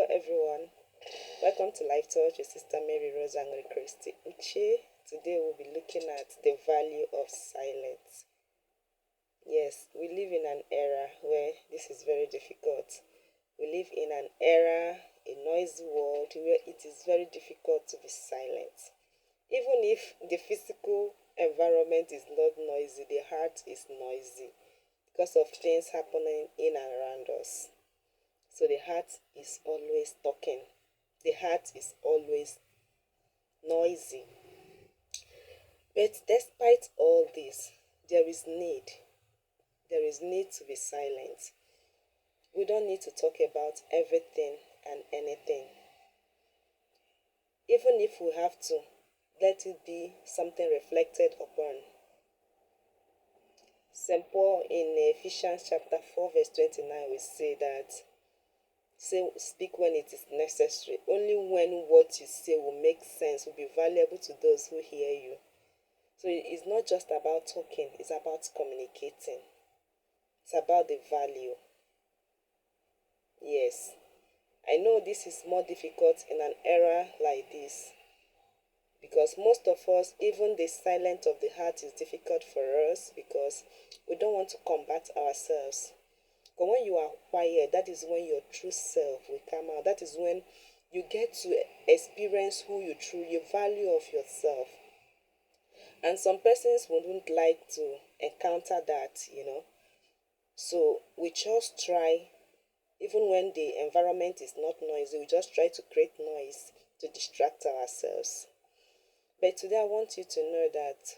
Hello everyone, welcome to Life Touch with Sister Mary Rose and Christy Uche. Today we'll be looking at the value of silence. Yes, we live in an era where this is very difficult. We live in an era, a noisy world where it is very difficult to be silent. Even if the physical environment is not noisy, the heart is noisy because of things happening in and around us. So the heart is always talking. The heart is always noisy. But despite all this, there is need. There is need to be silent. We don't need to talk about everything and anything. Even if we have to, let it be something reflected upon. St. Paul in Ephesians chapter 4 verse 29 will say that speak when it is necessary, only when what you say will make sense, will be valuable to those who hear you. So it's not just about talking, it's about communicating. It's about the value. Yes, I know this is more difficult in an era like this because most of us, even the silence of the heart is difficult for us because we don't want to combat ourselves. But when you are quiet, that is when your true self will come out. That is when you get to experience who you truly value of yourself. And some persons wouldn't like to encounter that. So we just try, even when the environment is not noisy, we just try to create noise to distract ourselves. But today I want you to know that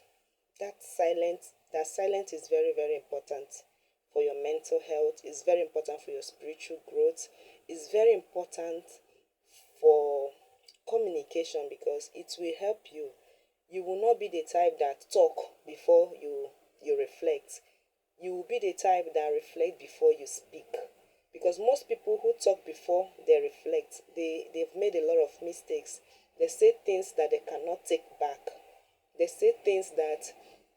silence is very, very important for your mental health, is very important for your spiritual growth, is very important for communication because it will help you. You will not be the type that talk before you reflect. You will be the type that reflect before you speak. Because most people who talk before they reflect, they've made a lot of mistakes. They say things that they cannot take back. They say things that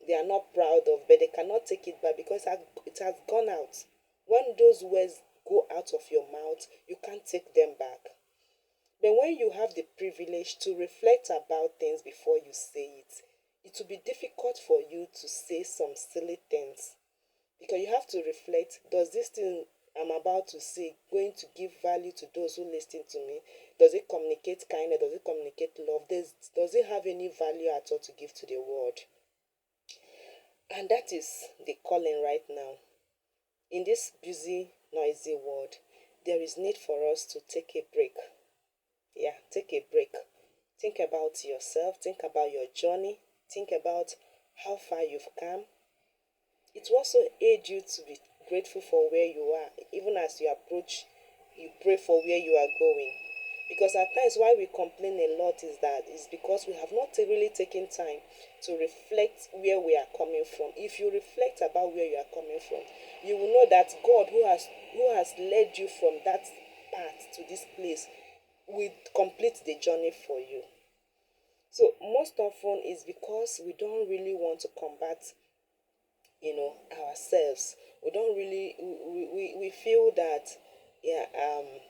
they are not proud of, but they cannot take it back because it has gone out. When those words go out of your mouth, you can't take them back. But when you have the privilege to reflect about things before you say it, it will be difficult for you to say some silly things. Because you have to reflect, does this thing I'm about to say going to give value to those who listen to me? Does it communicate kindness? Does it communicate love? Does it have any value at all to give to the world? And that is the calling right now. In this busy, noisy world, there is need for us to take a break. Yeah, take a break. Think about yourself. Think about your journey. Think about how far you've come. It will also aid you to be grateful for where you are, even as you approach, you pray for where you are going. Because at times why we complain a lot is because we have not really taken time to reflect where we are coming from. If you reflect about where you are coming from, you will know that God who has led you from that path to this place will complete the journey for you. So most often is because we don't really want to combat ourselves. We don't really we feel that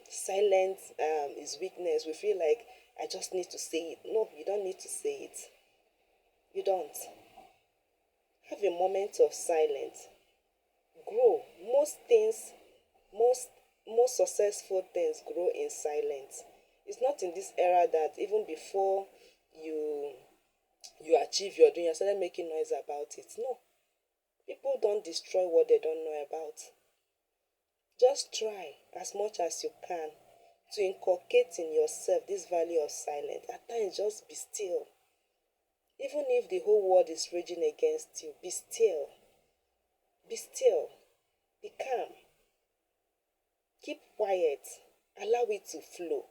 silence is weakness. We feel like I just need to say it. No, you don't need to say it. You don't. Have a moment of silence. Grow. Most successful things grow in silence. It's not in this era that even before you you achieve your dream, you started making noise about it. No. People don't destroy what they don't know about. Just try as much as you can to inculcate in yourself this value of silence. At times, just be still. Even if the whole world is raging against you, be still. Be still. Be calm. Keep quiet. Allow it to flow.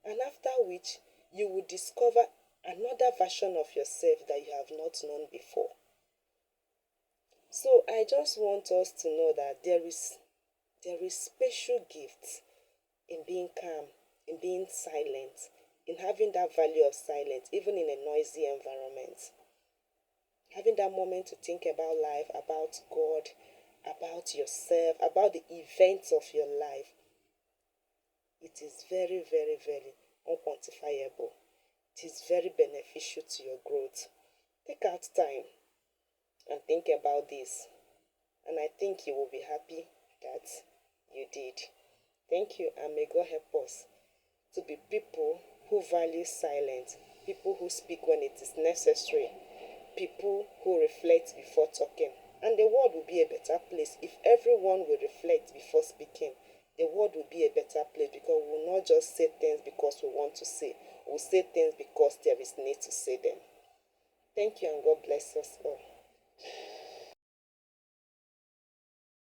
And after which, you will discover another version of yourself that you have not known before. So I just want us to know that there is special gifts in being calm, in being silent, in having that value of silence, even in a noisy environment. Having that moment to think about life, about God, about yourself, about the events of your life. It is very, very, very unquantifiable. It is very beneficial to your growth. Take out time and think about this, and I think you will be happy that you did. Thank you, and may God help us to be people who value silence, people who speak when it is necessary, people who reflect before talking. And the world will be a better place if everyone will reflect before speaking. The world will be a better place because we will not just say things because we want to say. We'll say things because there is need to say them. Thank you, and God bless us all.